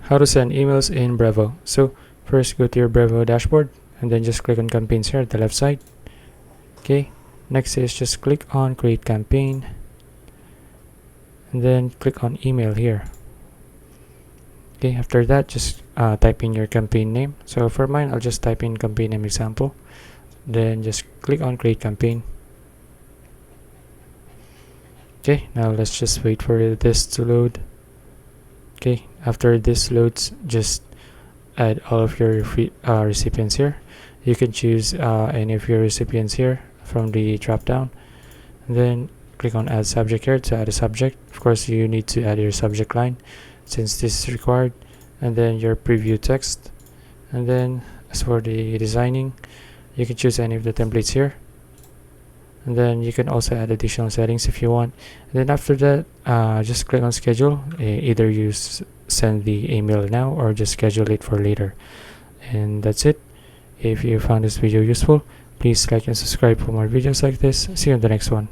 How to send emails in BREVO. So first go to your BREVO dashboard and then just click on campaigns here at the left side. Okay, next is just click on create campaign and then click on email here. Okay, after that just type in your campaign name. So for mine, I'll just type in campaign name example, then just click on create campaign. Okay, now let's just wait for this to load. Okay, after this loads, just add all of your recipients here. You can choose any of your recipients here from the drop down, and then click on add subject here to add a subject. Of course, you need to add your subject line since this is required, and then your preview text. And then as for the designing, you can choose any of the templates here, and then you can also add additional settings if you want. And then after that, just click on schedule. Either you send the email now or just schedule it for later. And that's it. If you found this video useful, please like and subscribe for more videos like this. See you in the next one.